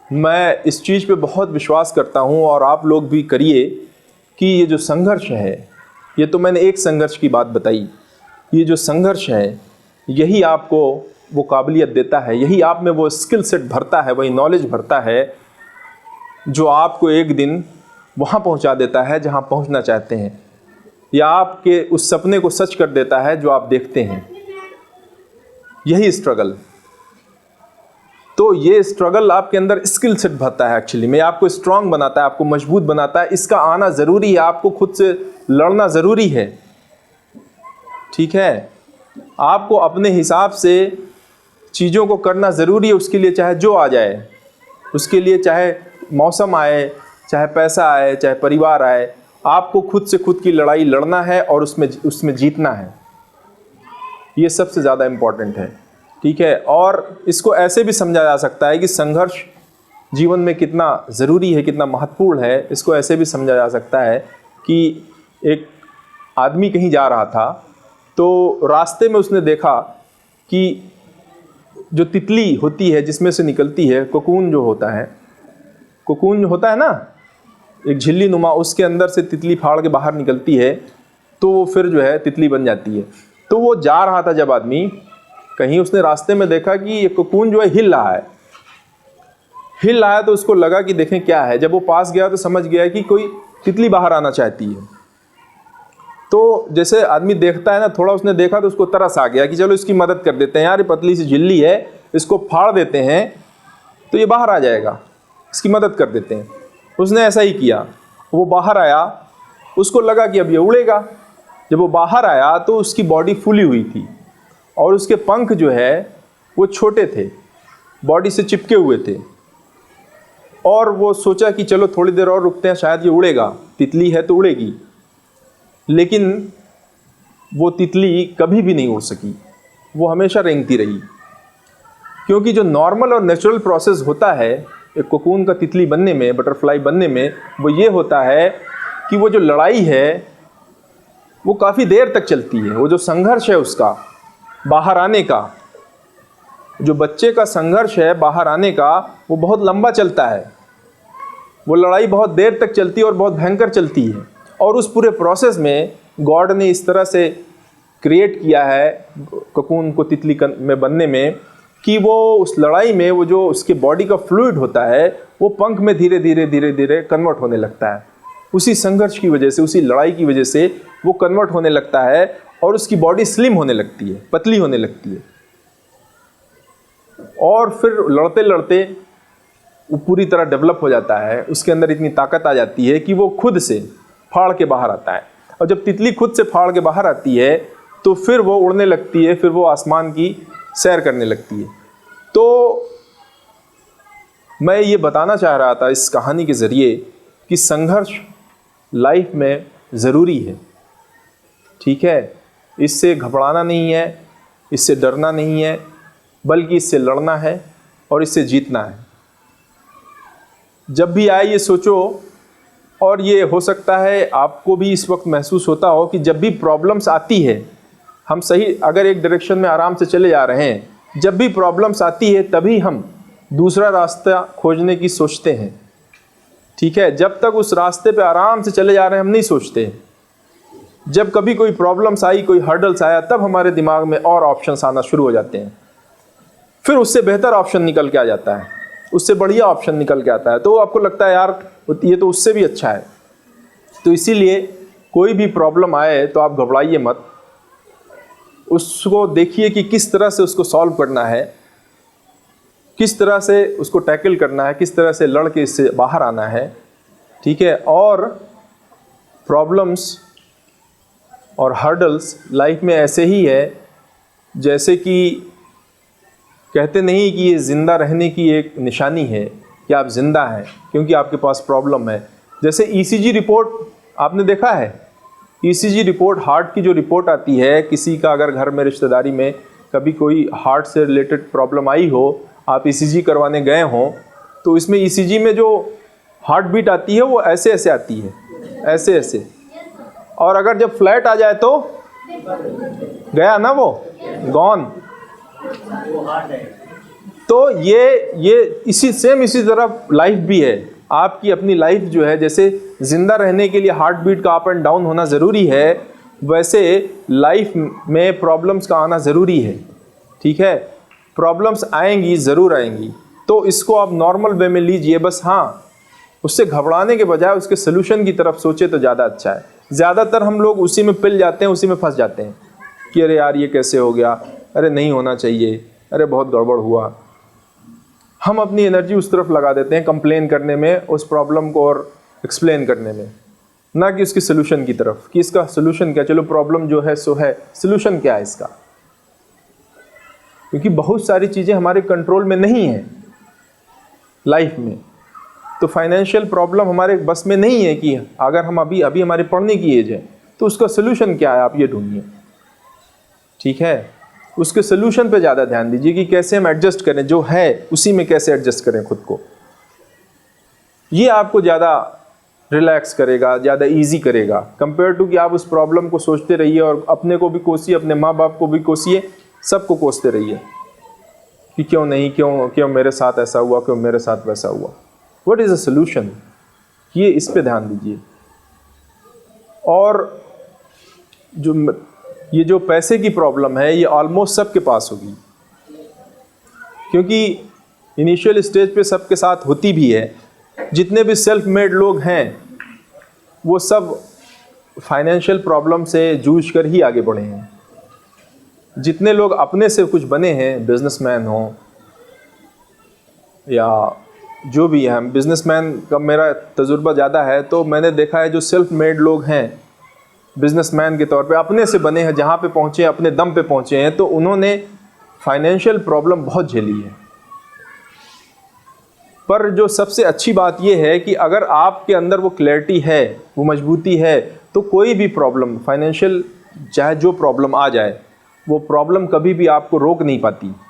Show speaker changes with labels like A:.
A: मैं इस चीज़ पे बहुत विश्वास करता हूँ और आप लोग भी करिए कि ये जो संघर्ष है, ये तो मैंने एक संघर्ष की बात बताई, ये जो संघर्ष है यही आपको वो काबिलियत देता है, यही आप में वो स्किल सेट भरता है, वही नॉलेज भरता है जो आपको एक दिन वहाँ पहुँचा देता है जहाँ पहुँचना चाहते हैं, या आपके उस सपने को सच कर देता है जो आप देखते हैं। यही स्ट्रगल, तो ये स्ट्रगल आपके अंदर स्किल सेट भरता है एक्चुअली में, आपको स्ट्रांग बनाता है, आपको मजबूत बनाता है। इसका आना ज़रूरी है, आपको खुद से लड़ना ज़रूरी है। ठीक है, आपको अपने हिसाब से चीज़ों को करना ज़रूरी है। उसके लिए चाहे जो आ जाए, उसके लिए चाहे मौसम आए, चाहे पैसा आए, चाहे परिवार आए, आपको खुद से खुद की लड़ाई लड़ना है और उसमें जीतना है। ये सबसे ज़्यादा इम्पॉर्टेंट है। ठीक है, और इसको ऐसे भी समझा जा सकता है कि संघर्ष जीवन में कितना ज़रूरी है, कितना महत्वपूर्ण है। इसको ऐसे भी समझा जा सकता है कि एक आदमी कहीं जा रहा था, तो रास्ते में उसने देखा कि जो तितली होती है जिसमें से निकलती है कोकून, जो होता है, कोकून होता है ना, एक झिल्ली नुमा, उसके अंदर से तितली फाड़ के बाहर निकलती है, तो वो फिर जो है तितली बन जाती है। तो वो जा रहा था जब आदमी, कहीं उसने रास्ते में देखा कि ये कोकून जो है हिल रहा है, हिल रहा है, तो उसको लगा कि देखें क्या है। जब वो पास गया तो समझ गया कि कोई तितली बाहर आना चाहती है। तो जैसे आदमी देखता है ना, थोड़ा उसने देखा तो उसको तरस आ गया कि चलो इसकी मदद कर देते हैं यार, ये पतली सी झिल्ली है, इसको फाड़ देते हैं तो ये बाहर आ जाएगा, इसकी मदद कर देते हैं। उसने ऐसा ही किया, वो बाहर आया, उसको लगा कि अब ये उड़ेगा। जब वो बाहर आया तो उसकी बॉडी फूली हुई थी और उसके पंख जो है वो छोटे थे, बॉडी से चिपके हुए थे, और वो सोचा कि चलो थोड़ी देर और रुकते हैं, शायद ये उड़ेगा, तितली है तो उड़ेगी। लेकिन वो तितली कभी भी नहीं उड़ सकी, वो हमेशा रेंगती रही। क्योंकि जो नॉर्मल और नेचुरल प्रोसेस होता है एक कोकून का तितली बनने में, बटरफ्लाई बनने में, वो ये होता है कि वो जो लड़ाई है वो काफ़ी देर तक चलती है। वो जो संघर्ष है उसका बाहर आने का, जो बच्चे का संघर्ष है बाहर आने का, वो बहुत लंबा चलता है। वो लड़ाई बहुत देर तक चलती है और बहुत भयंकर चलती है। और उस पूरे प्रोसेस में गॉड ने इस तरह से क्रिएट किया है कोकून को तितली में बनने में कि वो उस लड़ाई में वो जो उसके बॉडी का फ्लूइड होता है वो पंख में धीरे धीरे धीरे धीरे कन्वर्ट होने लगता है। उसी संघर्ष की वजह से, उसी लड़ाई की वजह से वो कन्वर्ट होने लगता है और उसकी बॉडी स्लिम होने लगती है, पतली होने लगती है। और फिर लड़ते लड़ते वो पूरी तरह डेवलप हो जाता है, उसके अंदर इतनी ताकत आ जाती है कि वो खुद से फाड़ के बाहर आता है। और जब तितली खुद से फाड़ के बाहर आती है तो फिर वो उड़ने लगती है, फिर वो आसमान की सैर करने लगती है। तो मैं ये बताना चाह रहा था इस कहानी के ज़रिए कि संघर्ष लाइफ में ज़रूरी है। ठीक है, इससे घबराना नहीं है, इससे डरना नहीं है, बल्कि इससे लड़ना है और इससे जीतना है। जब भी आए ये सोचो, और ये हो सकता है आपको भी इस वक्त महसूस होता हो कि जब भी प्रॉब्लम्स आती है, हम सही अगर एक डायरेक्शन में आराम से चले जा रहे हैं, जब भी प्रॉब्लम्स आती है तभी हम दूसरा रास्ता खोजने की सोचते हैं। ठीक है, जब तक उस रास्ते पे आराम से चले जा रहे हैं हम नहीं सोचते। जब कभी कोई प्रॉब्लम्स आई, कोई हर्डल्स आया, तब हमारे दिमाग में और ऑप्शंस आना शुरू हो जाते हैं। फिर उससे बेहतर ऑप्शन निकल के आ जाता है, उससे बढ़िया ऑप्शन निकल के आता है, तो आपको लगता है यार ये तो उससे भी अच्छा है। तो इसीलिए कोई भी प्रॉब्लम आए तो आप घबराइए मत, उसको देखिए कि किस तरह से उसको सॉल्व करना है, किस तरह से उसको टैकल करना है, किस तरह से लड़ के इससे बाहर आना है। ठीक है, और प्रॉब्लम्स और हर्डल्स लाइफ में ऐसे ही है जैसे कि कहते नहीं कि ये ज़िंदा रहने की एक निशानी है कि आप ज़िंदा हैं क्योंकि आपके पास प्रॉब्लम है। जैसे ईसीजी रिपोर्ट आपने देखा है, ईसीजी रिपोर्ट, हार्ट की जो रिपोर्ट आती है, किसी का अगर घर में रिश्तेदारी में कभी कोई हार्ट से रिलेटेड प्रॉब्लम आई हो, आप ईसीजी करवाने गए हों, तो इसमें ईसीजी में जो हार्ट बीट आती है वो ऐसे ऐसे आती है, ऐसे ऐसे। और अगर जब फ्लैट आ जाए तो गया ना, वो गॉन। तो ये इसी तरह लाइफ भी है। आपकी अपनी लाइफ जो है, जैसे जिंदा रहने के लिए हार्ट बीट का अप एंड डाउन होना ज़रूरी है, वैसे लाइफ में प्रॉब्लम्स का आना ज़रूरी है। ठीक है, प्रॉब्लम्स आएंगी, ज़रूर आएंगी, तो इसको आप नॉर्मल वे में लीजिए बस। हाँ, उससे घबराने के बजाय उसके सोल्यूशन की तरफ सोचे तो ज़्यादा अच्छा है। ज़्यादातर हम लोग उसी में पिल जाते हैं, उसी में फंस जाते हैं कि अरे यार ये कैसे हो गया, अरे नहीं होना चाहिए, अरे बहुत गड़बड़ हुआ। हम अपनी एनर्जी उस तरफ लगा देते हैं कंप्लेन करने में, उस प्रॉब्लम को और एक्सप्लेन करने में, ना कि उसकी सोल्यूशन की तरफ कि इसका सोल्यूशन क्या। चलो प्रॉब्लम जो है सो है, सोल्यूशन क्या है इसका, क्योंकि बहुत सारी चीज़ें हमारे कंट्रोल में नहीं है लाइफ में। तो फाइनेंशियल प्रॉब्लम हमारे बस में नहीं है कि अगर हम अभी हमारे पढ़ने की एज है तो उसका सोल्यूशन क्या है, आप ये ढूंढिए। ठीक है, उसके सोल्यूशन पे ज़्यादा ध्यान दीजिए कि कैसे हम एडजस्ट करें, जो है उसी में कैसे एडजस्ट करें खुद को। ये आपको ज़्यादा रिलैक्स करेगा, ज़्यादा इजी करेगा कंपेयर टू कि आप उस प्रॉब्लम को सोचते रहिए और अपने को भी कोसिए, अपने माँ बाप को भी कोसिए, सबको कोसते रहिए कि क्यों नहीं, क्यों मेरे साथ ऐसा हुआ, क्यों मेरे साथ वैसा हुआ। व्हाट इज़ अ सोल्यूशन, ये इस पे ध्यान दीजिए। और ये जो पैसे की प्रॉब्लम है, ये ऑलमोस्ट सबके पास होगी, क्योंकि इनिशियल स्टेज पे सबके साथ होती भी है। जितने भी सेल्फ मेड लोग हैं वो सब फाइनेंशियल प्रॉब्लम से जूझ कर ही आगे बढ़े हैं। जितने लोग अपने से कुछ बने हैं, बिजनेसमैन हो या जो भी है, बिजनेसमैन का मेरा तजुर्बा ज़्यादा है, तो मैंने देखा है जो सेल्फ मेड लोग हैं बिजनेसमैन के तौर पे अपने से बने हैं, जहाँ पे पहुँचे हैं, अपने दम पे पहुँचे हैं, तो उन्होंने फाइनेंशियल प्रॉब्लम बहुत झेली है। पर जो सबसे अच्छी बात यह है कि अगर आपके अंदर वो क्लैरिटी है, वो मजबूती है, तो कोई भी प्रॉब्लम फाइनेंशियल, चाहे जो प्रॉब्लम आ जाए, वो प्रॉब्लम कभी भी आपको रोक नहीं पाती।